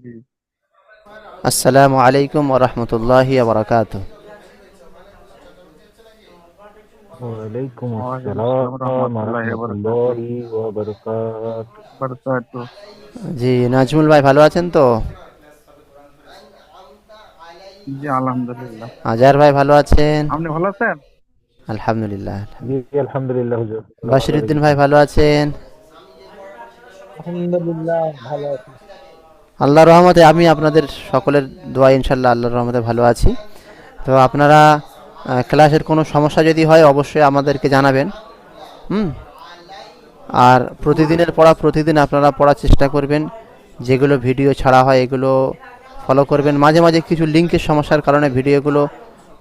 জি। আসসালামু আলাইকুম ওয়া রাহমাতুল্লাহি ওয়া বারাকাতুহু। ওয়ালাইকুম ওয়ালাইকুম আসসালাম আসসালাম রহমতুল্লাহি ওয়া বারাকাতুহু। রহমতুল্লাহি ওয়া বারাকাতুহু। বারাকাতুহু। জি, নাজমুল ভাই ভালো আছেন তো? জি আলহামদুলিল্লাহ। আজহার ভাই ভালো আছেন? আপনি ভালো আছেন? আলহামদুলিল্লাহ, জি আলহামদুলিল্লাহ। আলহামদুলিল্লাহ হুজুর, আল্লাহ ভালো বাশিরউদ্দিন ভাই রেখেছেন। ভালো আছেন? আলহামদুলিল্লাহ ভালো আছি। আল্লাহর রহমতে আমি আপনাদের সকলের দোয়ায় ইনশাআল্লাহ আল্লাহর রহমতে ভালো আছি। তো আপনারা ক্লাসের কোনো সমস্যা যদি হয় অবশ্যই আমাদেরকে জানাবেন। হুম। আর প্রতিদিনের পড়া প্রতিদিন আপনারা পড়ার চেষ্টা করবেন। যেগুলো ভিডিও ছাড়া হয় এগুলো ফলো করবেন। মাঝে মাঝে কিছু লিঙ্কের সমস্যার কারণে ভিডিওগুলো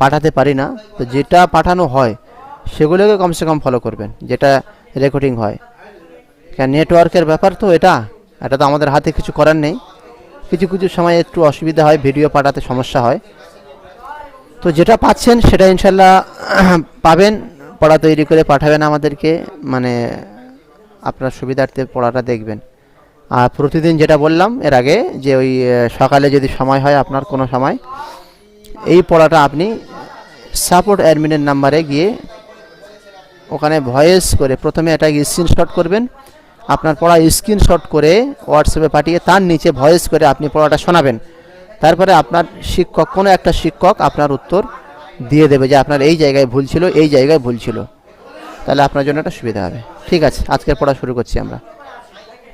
পাঠাতে পারি না। তো যেটা পাঠানো হয় সেগুলোকে কমসে কম ফলো করবেন, যেটা রেকর্ডিং হয়। কেন, নেটওয়ার্কের ব্যাপার তো এটা, এটা তো আমাদের হাতে কিছু করার নেই। কিছু কিছু সময় একটু অসুবিধা হয়, ভিডিও পাঠাতে সমস্যা হয়। তো যেটা পাচ্ছেন সেটা ইনশাল্লাহ পাবেন। পড়া তৈরি করে পাঠাবেন আমাদেরকে, মানে আপনার সুবিধার্থে পড়াটা দেখবেন। আর প্রতিদিন যেটা বললাম এর আগে, যে ওই সকালে যদি সময় হয় আপনার কোনো সময়, এই পড়াটা আপনি সাপোর্ট অ্যাডমিনের নাম্বারে গিয়ে ওখানে ভয়েস করে প্রথমে এটা স্ক্রিনশট করবেন। আপনার পড়া স্ক্রিনশট করে হোয়াটসঅ্যাপে পাঠিয়ে তার নিচে ভয়েস করে আপনি পড়াটা শোনাবেন। তারপরে আপনার শিক্ষক, কোনো একটা শিক্ষক আপনার উত্তর দিয়ে দেবে যে আপনার এই জায়গায় ভুল ছিল, এই জায়গায় ভুল ছিল। তাহলে আপনার জন্য একটা সুবিধা হবে। ঠিক আছে, আজকের পড়া শুরু করছি আমরা।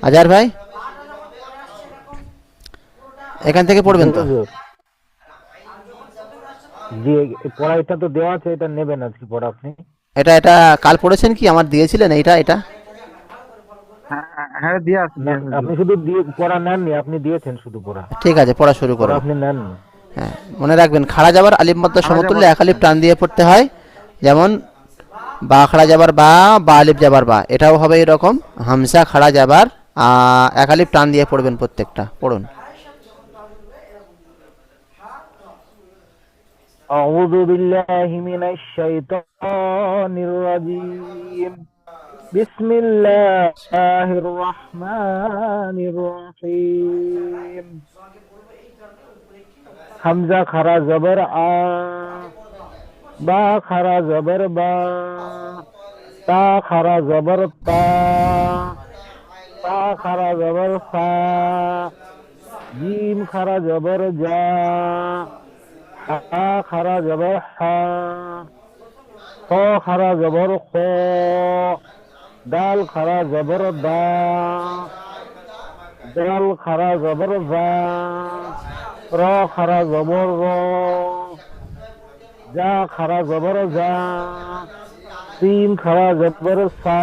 আজহার ভাই এখান থেকে জি পড়বেন তো? হুজুর। জি, এই পড়া এটা তো দেওয়া আছে, এটা নেবেন আজকে পড়া আপনি? এটা এটা কাল পড়েছেন কি আমার দিয়েছিলেন এটা এটা? হ্যাঁ হ্যাঁ, দিয়ে আসি না, দিয়ে আসি হুজুর। আপনি শুধু পড়া নেননি, আপনি দিয়েছেন শুধু পড়া। ঠিক আছে, পড়া শুরু পড়া করব। আপনি নেননি। হ্যাঁ, মনে রাখবেন খাড়া যাবার আলিফ মধ্য খাওয়া সমতুল্য যাবার। এক আলিফ টান দিয়ে পড়তে হয়। যেমন বা খাড়া যাবার বা, বা আলিফ যাবার বা, এটাও হবে এরকম। হামসা খাড়া যাবার এক আলিফ টান দিয়ে পড়বেন প্রত্যেকটা। পড়ুন। আউযু বিল্লাহি মিনাশ শাইতানির রাজীম। বিসমিল্লাহির রহমানির রহিম। হামজা খারা জবর আ, বা খারা জবর বা, তা খারা জবর তা, তা খারা জবর ফা, জিম খারা জবর জা, হা খারা জবর হা, খ খারা জবর খ, দাল খারা জবর দা, দাল খারা জবর যা, র খারা জবর র, যা খারা জবর যা, সিন খারা জবর সা,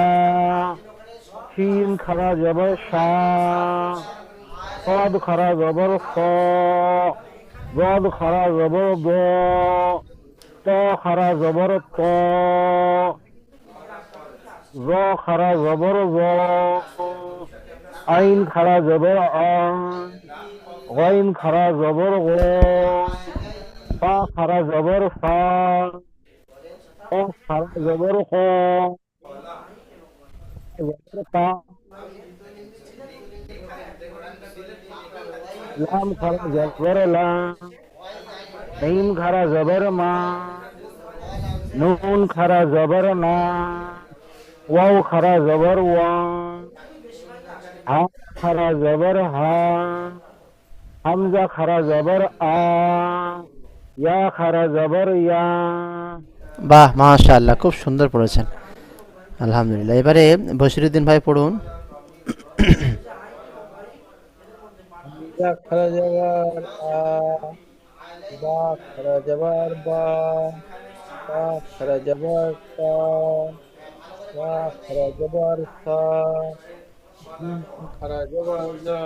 শিন খারা জবর শা, صاد খারা জবর স, ضاد খারা জবর দ, ত খারা জবর ত, জ খারা জবর জ, আইন খারা জবর আ, গাইন খারা জবর গ, ফা খারা জবর ফা, কফ খারা জবর খ, জবর কা, লাম খারা জবর লা, মিম খারা জবর মা, নুন খারা জবর না, ওয়াও খারা জবর ওয়া, হা খারা জবর হা, হামজা খারা জবর আ, ইয়া খারা জবর ইয়া। বাহ, মাশাআল্লাহ, খুব সুন্দর পড়েছেন। আলহামদুলিল্লাহ। এবারে বশিরউদ্দিন ভাই পড়ুন। হামজা খারা যাবার আ, বা খারা যাবার বা, তা খারা যাবার তা, সা খারা যাবার সা, জিম খারা যাবার জা,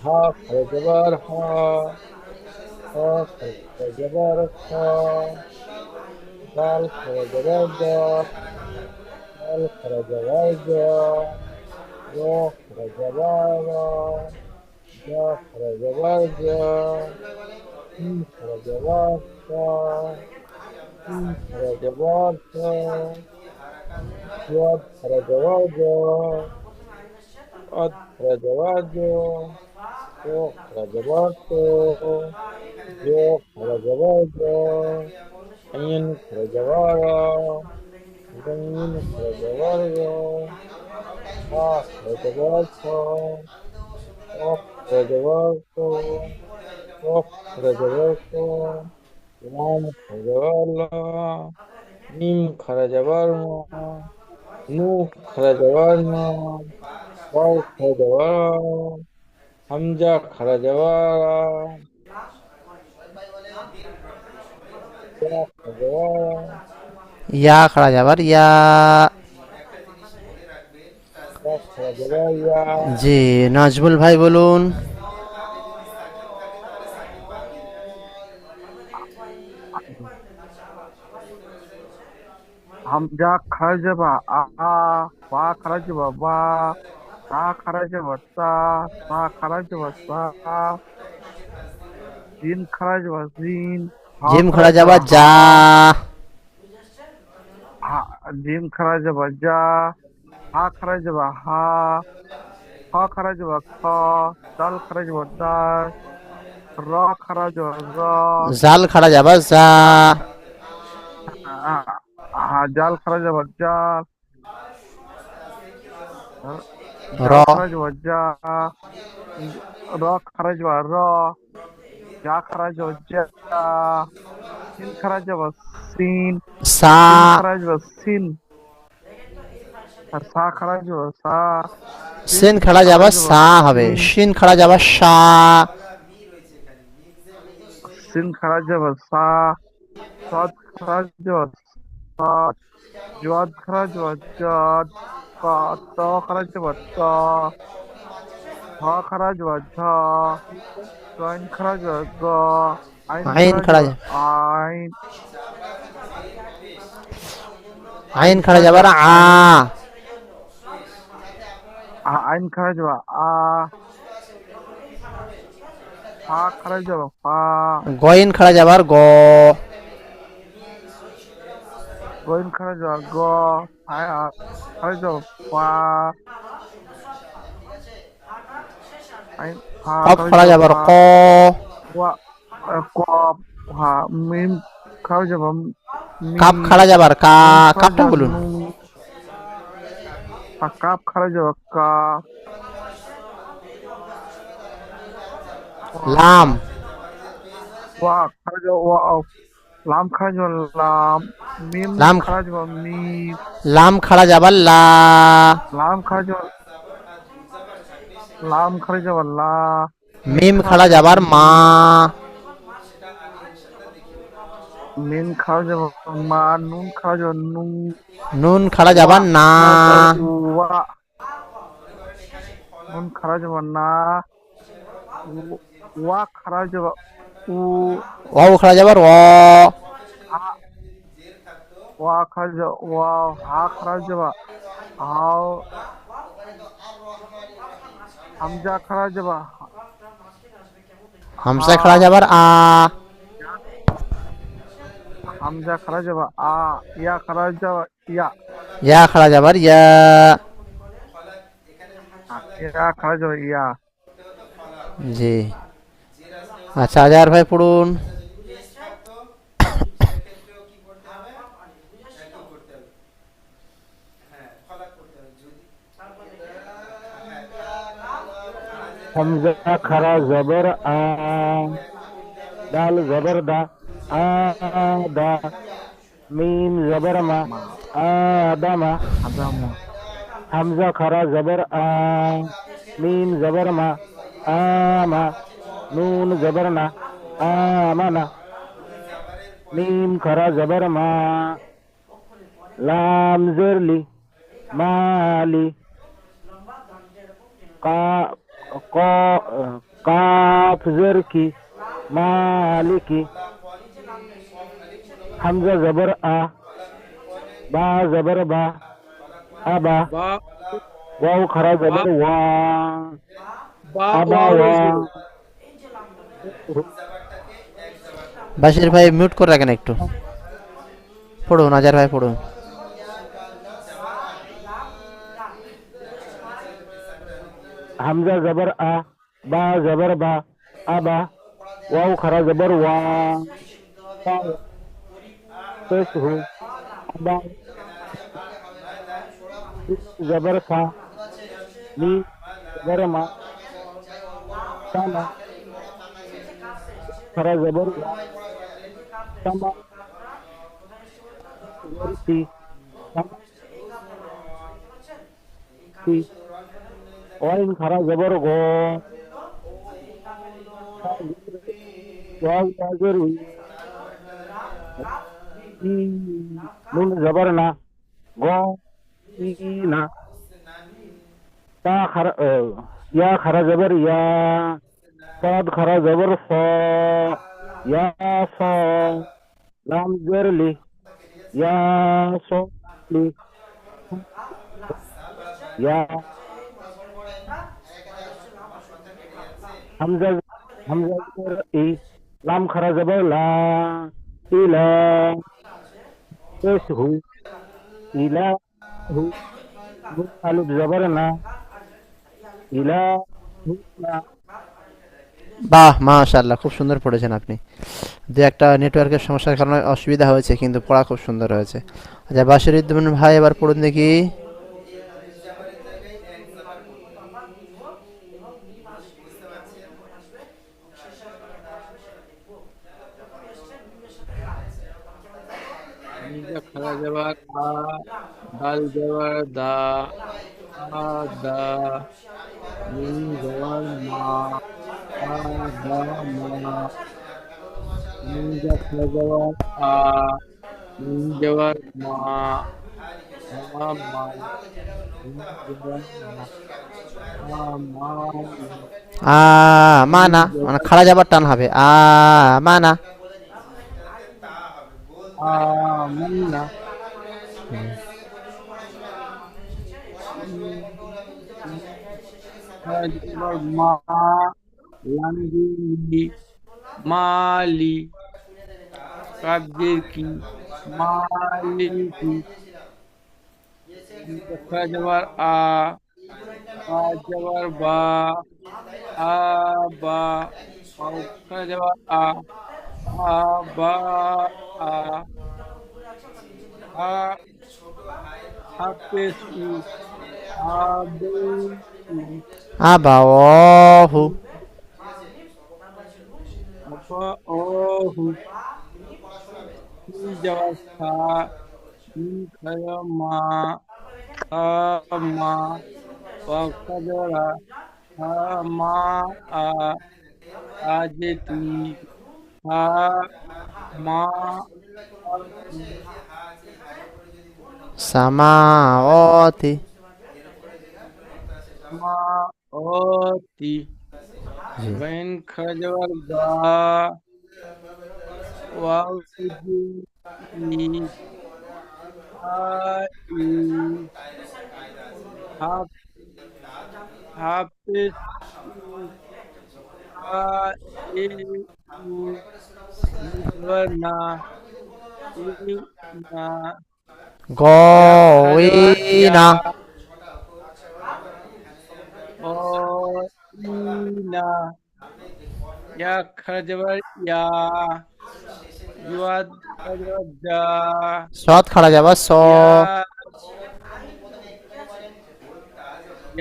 হা খারা যাবার হা, খা খারা যাবার খা, দাল খারা যাবার দা, দাল খারা যাবার জা, র খারা যাবার রা, যা খারা যাবার যা, সিন খারা যাবার সা, সিন খারা যাবার সা, ওয়াদ খারা যাবার যা, আদ খারা যাবার যা, তো খারা জবর তো, জো খারা জবর জো, আইন খারা জবর আ, গাইন খারা জবর গো, ফা খারা জবর ফা, কফ খারা জবর কো, কফ খারা জবর কো, লাম খারা জবর লা, মিম খারা জবর মা, নু খারা জবর না, ওয়াও খারা জবর, হামজা খারা জবর, ইয়া খারা জবর, ইয়া খাড়া যাবার ইয়া। ইয়া খারা জবর ইয়া। জি নাজমুল ভাই বলুন। হামজা খারা যাবা আ, বা খারা যাবা বা, তা খারা যাবা তা, সা খারা যাবা সা, জিন খারা যাবা জিন, হা জিম খারা খাড়া যাবার যা। জিম খারা যাবা যা, হা খারা যাবা হা, খ খারা যাবা খ, দাল খারা যাবা দাল, র খারা যাবা র, জাল খাড়া যাবার যা। জাল খারা যাবা জাল, র জাল খারা যাবা যা, র খারা যাবা র, যা খারা যাবা যা, সিন খারা যাবা সিন, সা। সিন খারা যাবা সিন, আর সা খারা যাবা সা, সিন খাড়া যাবার সা হবে, শিন খাড়া যাবার সা। সিন খারা যাবা সা, সাদ খারা যাবা সাদ, জওয়াদ খারা যাবা জাদ, ত খারা যাবা তা, ঝ খারা যাবা ঝা, গাইন খারা যাবা গা, আইন আইন খারা খাড়া যাবা আইন, আইন খাড়া যাবার আ। আইন খারা যাবা আ, ফা খারা যাবা ফা, গইন খাড়া যাবার গ। গইন খারা যাবা গ, খারা যাবা ফা, আইন ফা কফ খাড়া যাবার ক। ওয়া কপ, মিম খারা যাবা মি, কাপ খাড়া যাবার কা। নুন খারা কাপটা যাবা বলুন। নু, কাপ খারা যাবা কা, লাম। ওয়া খারা যাবা ওয়া, লাম খারা যাবা লাম, মিম লাম খারা যাবা মিম, লাম খাড়া যাবার লা। লাম খারা যাবা, লাম খারা যাবা লা, মিম খাড়া যাবার মা। মিন খারা যাবা মা, নুন খারা যাবা নু, নুন খাড়া যাবার না। ওয়া, নুন খারা যাবা না, ওয়া খারা যাবা উ, ওয়াও খাড়া যাবার অ। ওয়া খারা যাবা ওয়া, হা খারা যাবা হাও, হামজা খারা যাবা হামসা খাড়া যাবার আ। হামজা খারা যাবা আ, ইয়া খারা যাবা ইয়া, ইয়া খাড়া যাবার ইয়া। ইয়া খারা যাবা ইয়া। জি আচ্ছা আজহার ভাই পড়ুন। হামজা খারা জবর আ, দাল জবর দা, আ দা, মিম জবর মা, আদামা, আদামা, হামজা খারা জবর আ, মিম জবর মা, আমা, নুন জবর না, আমানা, মিম খারা জবর মা, লাম জেরলি, মালি, কা ক কাফ জের কি, মালিকি, হামজা জবর আ, বা জবর বা, আবা, ওয়াও খারা জবর ওয়া, আবা ওয়া। বাশির ভাই মিউট করে রাখেন একটু। পড়ুন আজহার ভাই পড়ুন। হামজা জবর আ, বা জবর বা আবা ওয়াও খারা জবর ওয়া তা পেশ হু আবা জবর সা মি জবর মা সামা খারা জবর ওয়া সামা জবর সি সামা সি ওয়াইন খারা জবর গো ওয়াও জবর ই নুন জবর না গো ই না তা খারা ইয়া খারা জবর ইয়া সাদ খারা জবর স ইয়া স লাম জের লি ইয়া স লি ইয়া হামজা হামজা জবর ই লাম খারা জবর লা ইলা পেশ হু ইলা হু আলিফ জবর না ইলা হু না বাহ, মাশাআল্লাহ, খুব সুন্দর পড়েছেন আপনি। দু একটা নেটওয়ার্কের সমস্যার কারণে অসুবিধা হয়েছে, কিন্তু পড়া খুব সুন্দর হয়েছে। আচ্ছা, বাশিরুদ্দিন ভাই এবার পড়ুন দেখি। hamza khala jabar a dal jabar da a da mim jabar ma a da ma hamza khala jabar a mim jabar ma ma mim jabar ma আ মানা, মানে খাড়া যাবার টান হবে, আ মানা। manna jabar ma landi mali kabir maliki jabar a jabar ba ba jabar ba a hapesu abu আবাওহু apa oh jabar sa kaya ma ma wakadara ma a ajeti ha ma সামাওয়াতি ma oti G. bain khajabar ba wa ni ha i ha hafiz ha i warna na ya গইনা ina ya khajabar ya yuad khajabar da সৎ খাড়া যাবার স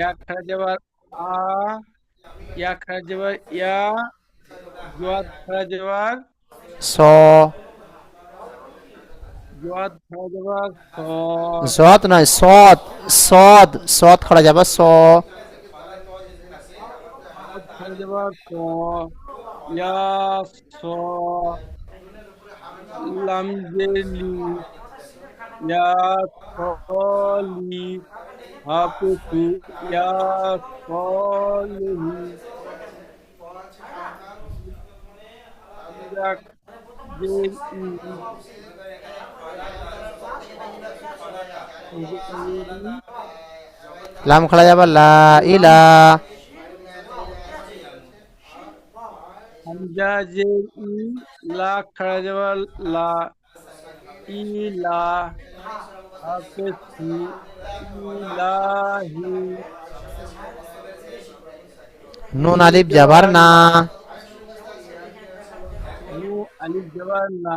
ya ya khajabar a ya khajabar ya yuad khajabar saw yuad khajabar so জত নয়, সৎ সদ, সৎ খাড়া যাবার স yuad khajabar so ya so lam jeli ya soli haputu ya solihi ya jeli লাম খাড়া যাবার লা ইলা hamza jeli la khajabar la ila haputu ilahi নুন আলিফ যাবার না, নু আলিফ জবর না,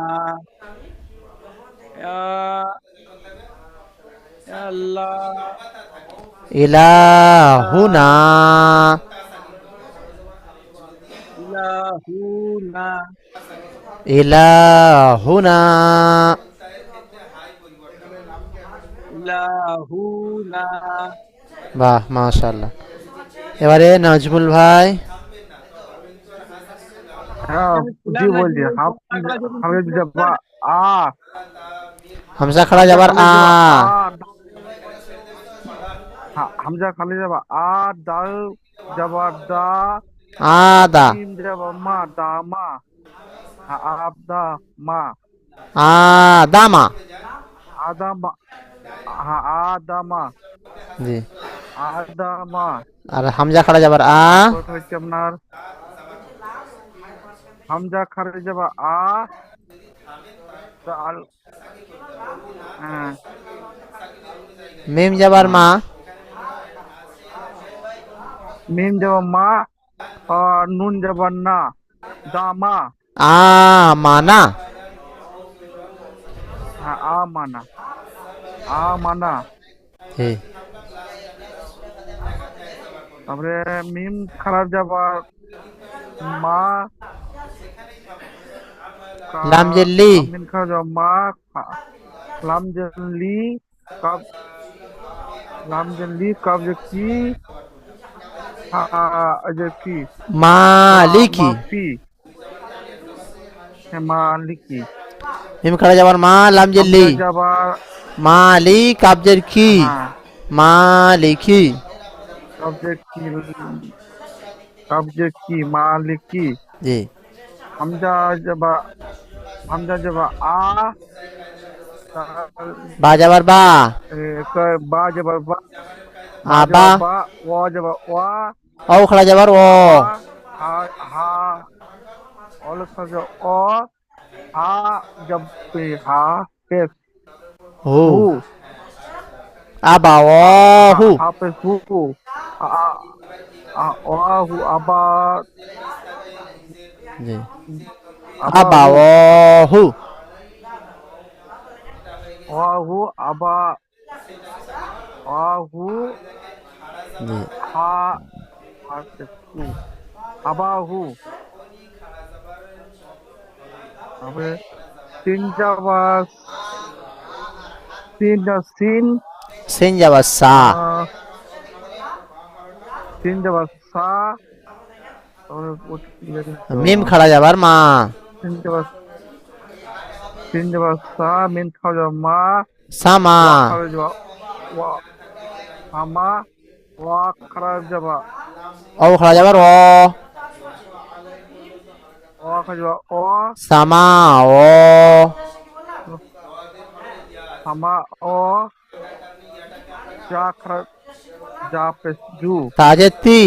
ইয়া ইয়া আল্লাহ, ইলাহুনা, ইলাহুনা, ইলাহুনা। ইলাহুনা। বাহ, মাশাআল্লাহ। এবারে নাজমুল ভাই। হ্যাঁ এখানে জি ছিলাম না বলছি কিন্তু হাফ সংখ্যাগুলো যখন কি হাফেজ ছিল যাবা স্যার? আ হামজা খাড়া হামজা যাবার খালি আ, যাবা হামজা খালি যাবা দাল যাবা দা আদা, মিম যাবা মা দা মা আবদা মা আদামা। আদামা আদামা জি। আদামা। আর হামজা খাড়া যাবার আ, তারপর হচ্ছে আপনার হামজা খালি যাবা দাল হ্যাঁ মিম যাবার হ্যাঁ মা, মিম যাবা মা নুন যাবা না দামা আমানা। হ্যাঁ আমানা আমানা। জি। তারপরে মিম খারাপ যাবার মা লাম জেল্লি, মিম খারাপ যাবার মা লাম জেলি কাব লাম জেলি কাব যে কি যে কি মালিকি। মাফি হ্যাঁ মালিকি। মিম খাড়া যাবার মা, লাম জেল্লি, হামজা যাবার মালিক কাবজের কি, হ্যাঁ মালিকি। কাব যে কি কাব যে কি মালিকি। জি। হামজা যাবা হামজা যাবা তার বা যাবার বা, বা যাবার বা বা আবা। যাবার বা ওয়া যাবার ওয়া ও খাড়া যাবার ও, আবা হা হা অলস অ হা জব্বে হা পেশ হু, হু আবা ও হু। হা পেশ হু অ হু আবা জি। আবা আবা হু ও হু। অ হু আবা অ হু জি। হা হা পেশ হু আবা হু। তারপরে সিন যাবা সিন সিন যাবার সা, আহ, সিন যাবা সা তারপরে মিম খাড়া যাবার মা, সিন যাবা সিন যাবা সা মিন খাওয়া যাবা মা সামা। ওয়া খাওয়া যাবা ওয়া আমা ওয়া খাওয়া যাবা ও খাড়া যাবার ও, ওয়া খাওয়া যাবা অ সামা ও। আমা অ যা খাওয়া যা পেশ জু। তাজে তি,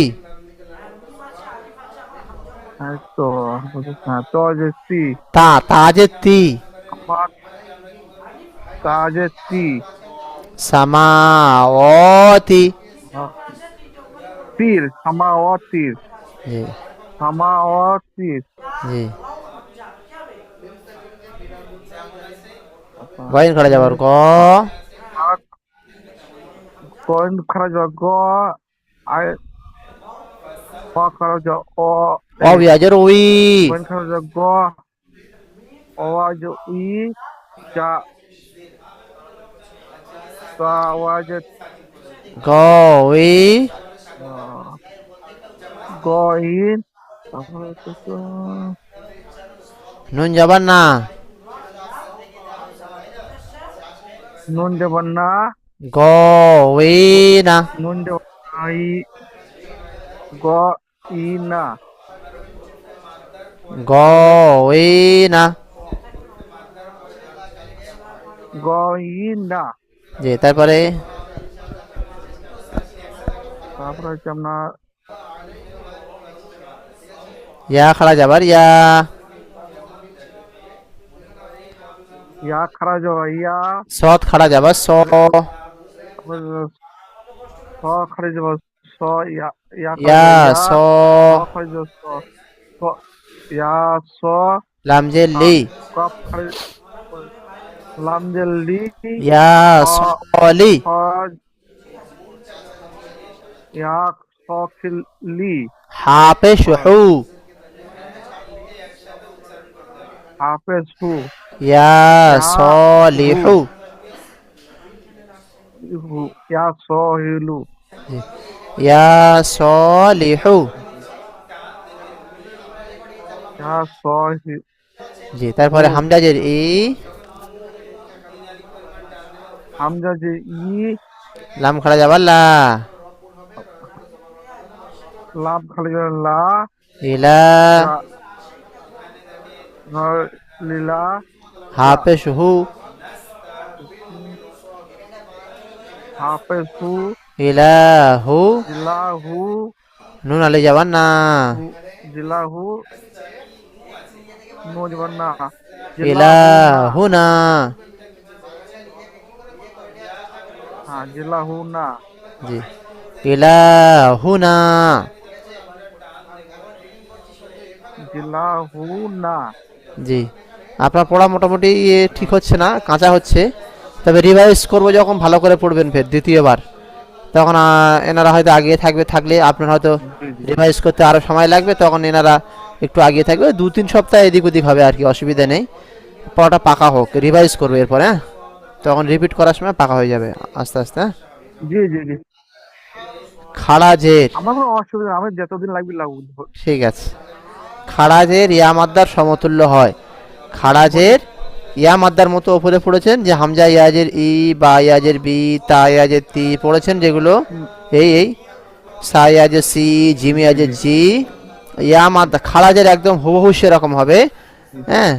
এই তো হ্যাঁ তো যে সি তাজে তি, আমার কাজে তি সামা ও তি। তীর সামা অ তীর জি। সামা অ তীর। জি। গইন খাড়া যাবার গ, কোন খারাপ যাবা গ আই ক খারাপ যাবা অ ও বিয়াজের উই, কোন খারাপ যাবা গ আওয়াজ ই যা তো আওয়াজ গ উই, গ ইন তারপরে হচ্ছে তো নুন যাবার না, নুন দেব না গ উই না, নুন দেব ই গ ই না গ উই না। গ ই না। জি। তারপরে তারপরে হচ্ছে আপনার ইয়া খাড়া যাবার ইয়া, ইয়া খারাপ যাবা ইয়া সৎ খাড়া যাবার স, তারপরে স খারাপ যাবা স ইয়া ইয়া ইয়া খারাজ ইয়া, স খারাজ স, স, ইয়া স, লাম জের হা, লি, কফ খারাজ, লাম জের লি, ইয়া খ, সলি, খ, ইয়া স খিল লি, হা পেশ হু, হাফেজ হু, ইয়া ইয়া হু, সলিহু, হু, ইয়া স হিলু, ইয়া সলিহু। ইয়া স হি, জি, হু, তারপরে হামজাজের ই, হামজা যে ই, লাম খাড়া যাবার লা, লাম খারাজ লা, ইলা, রা, র, লিলা, হা রা, পেশ হু, হাফেজ হু, ইলাহু, ইলাহু, নুন আলি যাবার না, হু, জিলাহু, নোজবান্না, জিলাহু না, ইলাহুনা, হ্যাঁ জিলাহু না, জি, ইলাহুনা, জিলাহু না, জি। আপনার পড়া মোটামুটি ঠিক হচ্ছে না, কাঁচা হচ্ছে, তবে রিভাইজ করবো যখন ভালো করে পড়বেন ফের দ্বিতীয়বার, তখন এনারা হয়তো আগিয়ে থাকলে আপনার হয়তো জি জি রিভাইজ করতে আরও সময় লাগবে, তখন এনারা একটু আগিয়ে থাকবে, 2-3 সপ্তাহ এদিক ওদিক হবে আর কি, অসুবিধা নেই। পড়াটা পাকা হোক, রিভাইজ করবে এরপরে, হ্যাঁ, তখন রিপিট করার সময় পাকা হয়ে যাবে আস্তে আস্তে, হ্যাঁ। জি জি জি খাড়াজের, আমার কোনো অসুবিধা নেই, আমার যতদিন লাগবে লাগুক ঠিক আছে, খাড়াজের ইয়া মাদ্দার সমতুল্য হয়। খাড়াজের ইয়া মাদ্দার মতো ওপরে পড়েছেন, যে হামজা ইয়াজের ই, বা ইয়াজের বি, তা ইয়াজের তি পড়েছেন যেগুলো, হুম, এই সা ইয়াজের সি, জিম জি ইয়াজের জি জি, ইয়া মাদ্দা খাড়াজের একদম হুবহু সেরকম হবে, হ্যাঁ,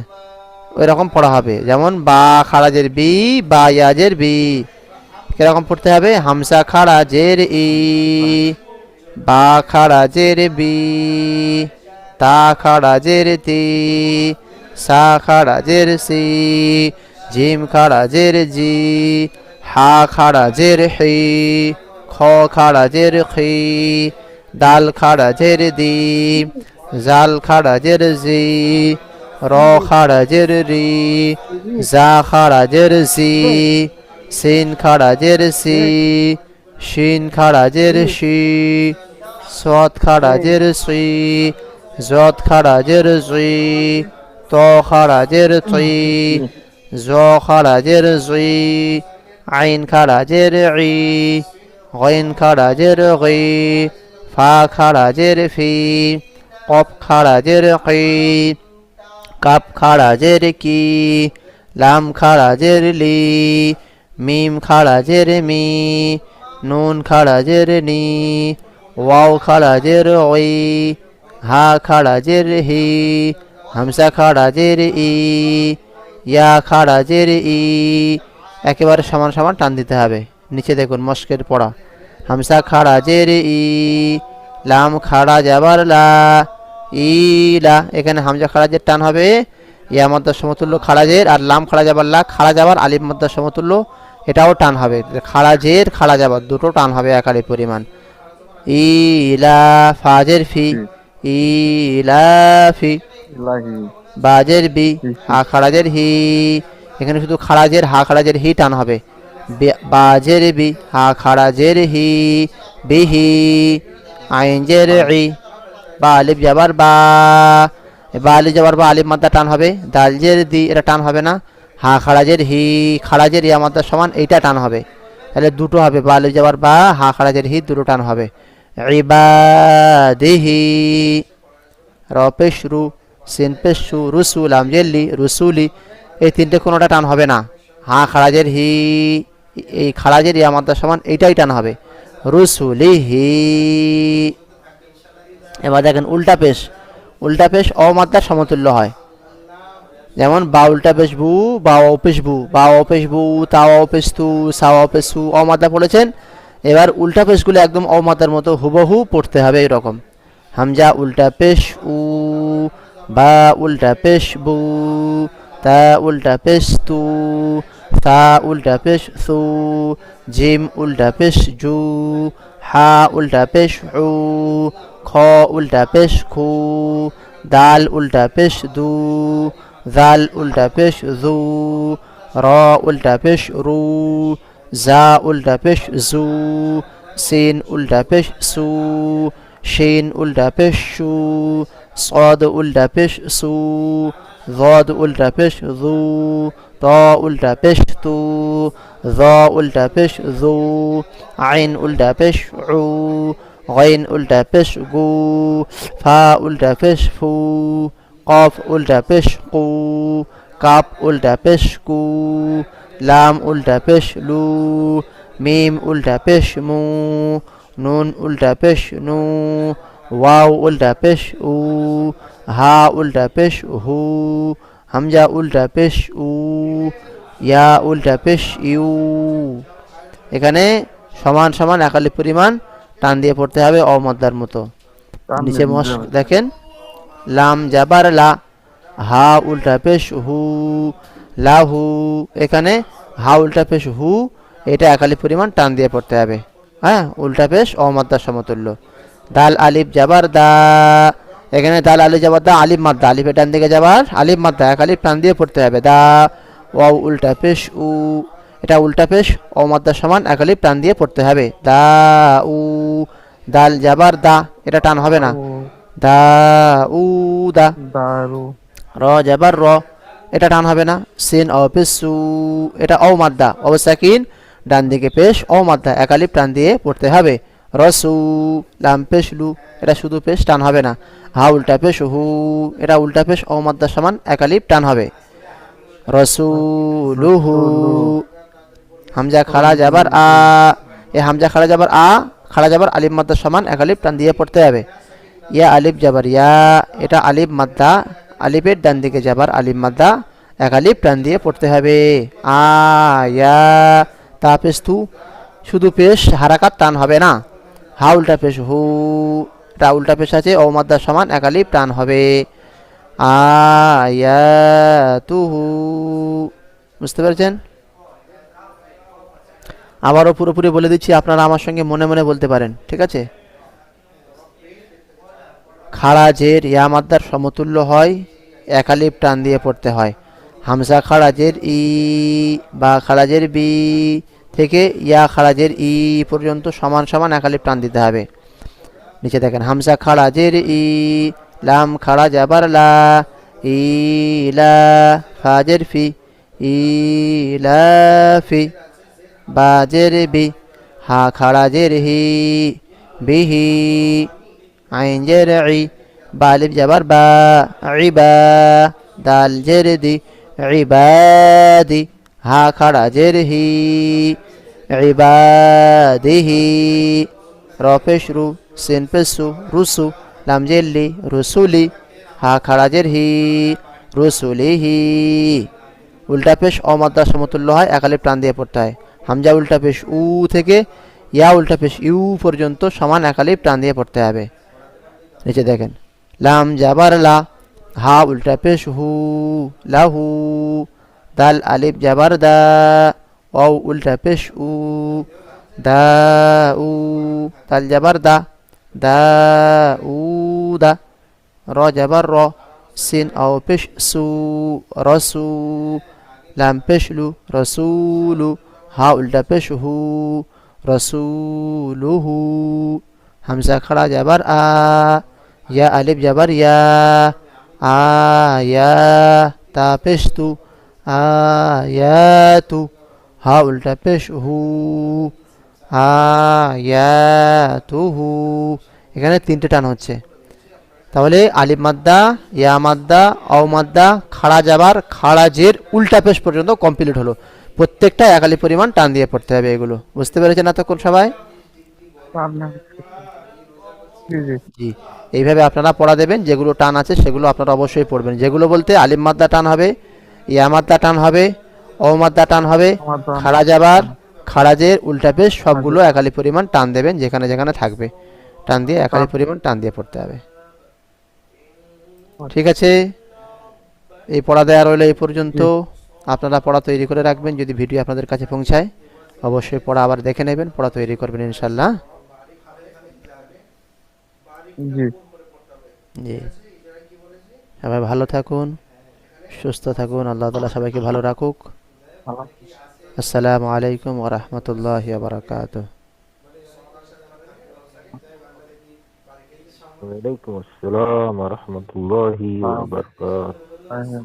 ওই রকম পড়া হবে। যেমন বা খাড়াজের বি, বা ইয়াজের বি, কিরকম পড়তে হবে, হামসা খাড়াজের ই, বা খাড়াজের বি, তা খাড়াজের তি, সা খাড়াজের সি, জিম খাড়াজের জি, হা খাড়াজের হি, খ খাড়াজের খি, দাল খাড়াজের দি, জাল খাড়াজের জি, র খাড়াজের রি, জা খাড়াজের জি, সিন খাড়াজের সি, শিন খাড়াজের শি, সৎ খাড়াজের সি, জত খাড়াজের জি, ত খাড়াজের তি, জ খাড়াজের জি, আইন খাড়াজের ই, গইন খাড়াজের গি, ফা খাড়াজের ফি, কফ খাড়াজের কি, কাপ খাড়াজের কি, লাম খাড়াজের লি, মিম খাড়াজের মি, নুন খাড়াজের নি, ওয়াও খাড়াজের ওই, হা খাড়াজের হি, হামসা খাড়াজের ই, ইয়া খাড়াজের ই, একেবারে সমান সমান টান দিতে হবে। নিচে দেখুন মস্কের পড়া, হামসা খাড়াজের ই, লাম খাড়া যাবার লা, ইলা, এখানে হামজা খাড়াজের টান হবে, ইয়া মাদ্দার সমতুল্য খাড়াজের, আর লাম খাড়া যাবার লা, খাড়া যাবার আলিফ মাদ্দার সমতুল্য, এটাও টান হবে, খাড়াজের খাড়া যাবার দুটো টান হবে একারি পরিমাণ। ইলা ফাজের ফি, জি ইলাফি, ইলাহি বাজের বি, জি হা খাড়াজের হি, এখানে শুধু খাড়াজের হা খাড়াজের হি টান হবে, বাজের বি, হা খাড়াজের হি, বিহি, আইনজের ই, বা আলিফ যাবার বা, বা আলিফ যাবার বা আলিফ মাদ্দা টান হবে, দালজের দি এটা টান হবে না, হা খাড়াজের হি, খাড়াজের ইয়া মাদ্দা সমান এইটা টান হবে, তাহলে দুটো হবে, বা আলিফ যাবার বা, হা খাড়াজের হি, দুটো টান হবে। ইবাদিহি, র পেশ রু, সিন পেশ সু, রুসুল আমজেল্লি রুসুলি, এই তিনটে কোনোটা টান হবে না, হা খাড়াজের হি, এই খাড়াজের ইয়া মাদ্দা সমান এইটাই টান হবে, রুসুলিহি। এবার দেখেন উল্টা পেশ, উল্টা পেশ অমাত্রার সমতুল্য হয়, যেমন বা উল্টা পেশ বু, বা অপেশ বু, বা অপেশ বু, তা অপেশ তু, সা অপেশ সু, অমাত্রা পড়েছেন। এবার উল্টা পেশগুলো একদম অমাত্রার মতো হুবহু পড়তে হবে এরকম, হামজা উল্টা পেশ উ, বা উল্টা পেশ বু, তা উল্টা পেশ তু, সা উল্টা পেশ সু, জিম উল্টা পেশ জু, হা উল্টা পেশ উ, খ উল্টা পেশ খু, দাল উল্টা পেশ দু, জাল উল্টা পেশ জু, র উল্টা পেশ রু, জা উল্টা পেশ জু, সিন উল্টা পেশ সু, শিন উল্টা পেশ শু, صاد উল্টা পেশ সু, ضاد উল্টা পেশ জু, ত উল্টা পেশ তু, জ উল্টা পেশ জু, আইন উল্টা পেশ উ, غين উল্টা পেশ গু, ফা উল্টা পেশ ফু, কফ উল্টা পেশ কু, কাপ উল্টা পেশ কু, লাম উল্টা পেশ লু, মিম উল্টা পেশ মু, নুন উল্টা পেশ নু, ওয়াও উল্টা পেশ উ, হা উল্টা পেশ হু, হামজা উল্টা পেশ উ, ইয়া উল্টা পেশ ইউ। এখানে সমান সমান একালি পরিমাণ টান দিয়ে পড়তে হবে অমাদ্দার মতো। নিচে দেখেন লাম জাবার লা, হা উল্টা পেশ হু, লাহু। এখানে হা উল্টা পেশ হু, এটা একালি পরিমাণ টান দিয়ে পড়তে হবে। হ্যাঁ, উল্টা পেশ অমাদ্দার সমতুল্য। দাল আলিফ জাবার দা, এখানে দাল আলিফ জাবার দা, আলিফ মাদ্দা, আলিফের ডান দিকে যাবার আলিফ মাদ্দা, এক আলিফ টান দিয়ে পড়তে হবে। দা ওয়াও উল্টা পেশ উ, এটা উল্টা পেশ অমাদ্দার সমান এক আলিফ টান দিয়ে পড়তে হবে। দা উ, দাল জাবার দা, এটা টান হবে না। দা উ দা। দারু। র জাবার র, এটা টান হবে না। সিন অ পেশ সু, এটা অ মাদ্দা অবস্থাকিন, ডান দিকে পেশ অ মাদ্দা, এক আলিফ টান দিয়ে পড়তে হবে। রসু, লাম পেশ লু, এটা শুধু পেশ, টান হবে না। হা উল্টা পেশ হু, এটা উল্টা পেশ অ মাদ্দার সমান এক আলিফ টান হবে। রসুলুহু, হামজা খাড়া যাবার আ, এ হামজা খাড়া যাবার আ, খাড়া যাবার আলিফ মাদ্দার সমান এক আলিফ টান দিয়ে পড়তে হবে। ইয়া আলিফ যাবার ইয়া, এটা আলিফ মাদ্দা, আলিফের ডান দিকে যাবার আলিফ মাদ্দা, এক আলিফ টান দিয়ে পড়তে হবে। আ ইয়া, তা পেশ তু, শুধু পেশ, হারাকাত টান হবে না। হা উল্টা পেশ হু, এটা উল্টা পেশ আছে, ও মাদ্দার সমান এক আলিফ টান হবে। আয়াতুহু, বুঝতে পেরেছেন? আবারও পুরোপুরি বলে দিচ্ছি, আপনারা আমার সঙ্গে মনে মনে বলতে পারেন, ঠিক আছে? খাড়া জের ইয়া মাদ্দার সমতুল্য হয়, এক আলিফ টান দিয়ে পড়তে হয়। হামজা খাড়া জের ই বা খাড়া জের বি থেকে ইয়া খাড়া জের ই পর্যন্ত সমান সমান এক আলিফ টান দিতে হবে। নিচে দেখেন হামজা খাড়া জের ই, লাম খাড়া যাবার লা, ইলা, ফাজের ফি, ইলাফি, বাজের বি, হা খাড়া জের হি, বিহি, আইন জের ই, বালিফ যাবার বা, ইবা, দাল জের দি, ইবাদি, হা খাড়া জের হি, ইবাদিহি, র পেশ রু, সিন পেশ সু, রুসু, লাম জেল্লি, রুসুলি, হা খাড়া জের হি, রুসুলিহি। উল্টা পেশ অমাদ্দার সমতুল্য হয়, এক আলিফ টান দিয়ে পড়তে হয়। হামজা উল্টা পেশ উ থেকে ইয়া উল্টা পেশ ইউ পর্যন্ত সমান এক আলিফ টান দিয়ে পড়তে হবে। নিচে দেখেন লাম জাবার লা, হা উল্টা পেশ হু, লাহু, দাল আলিফ জাবার দা, ও উল্টা পেশ উ, দা উ, দাল জাবার দা, দা উ দা, র জাবার র, সিন ও পেশ সু, রসু, লাম পেশ লু, রসুলু, হা উল্টা পেশ হু, রসুলুহু, হামজা খাড়া যাবার আ, ইয়া আলিফ যাবার ইয়া, আয়া, তা পেশ তু, আয়াতু, হা উল্টা পেশ হু, আয়াতুহু। এখানে তিনটে টান হচ্ছে। তাহলে আলিফ মাদ্দা, ইয়া মাদ্দা, অ মাদ্দা, খাড়া যাবার, খাড়া জের, উল্টা পেশ পর্যন্ত কমপ্লিট হলো। প্রত্যেকটা এক আলিফ পরিমাণ টান দিয়ে পড়তে হবে। এগুলো বুঝতে পেরেছেন এতক্ষণ সবাই? জি, এইভাবে আপনারা পড়া দেবেন। যেগুলো টান আছে সেগুলো আপনারা অবশ্যই পড়বেন। যেগুলো বলতে আলিফ মাদ্দা টান হবে, ইয়া মাদ্দা টান হবে, অ মাদ্দা টান হবে, খাড়া যাবার, খাড়া জের, উল্টা পেশ, সবগুলো এক আলিফ পরিমাণ টান দেবেন, যেখানে যেখানে থাকবে টান দিয়ে এক আলিফ পরিমাণ টান দিয়ে পড়তে হবে। ঠিক আছে, এই পড়া দেওয়া রইল এই পর্যন্ত। আপনারা পড়া তৈরি করে রাখবেন। যদি ভিডিও আপনাদের কাছে পৌঁছায় অবশ্যই পড়া আবার দেখে নেবেন, পড়া তৈরি করবেন ইনশাল্লাহ। জি। জি, সবাই ভালো থাকুন, সুস্থ থাকুন, আল্লাহ তাআলা সবাইকে ভালো রাখুক। সালাম। আসসালামু আলাইকুম ওয়া রাহমাতুল্লাহি ওয়া বারাকাতুহু। ওয়ালাইকুম আসসালাম ওয়া রাহমাতুল্লাহি ওয়া বারাকাতুহু। হ্যাঁ, হ্যাঁ,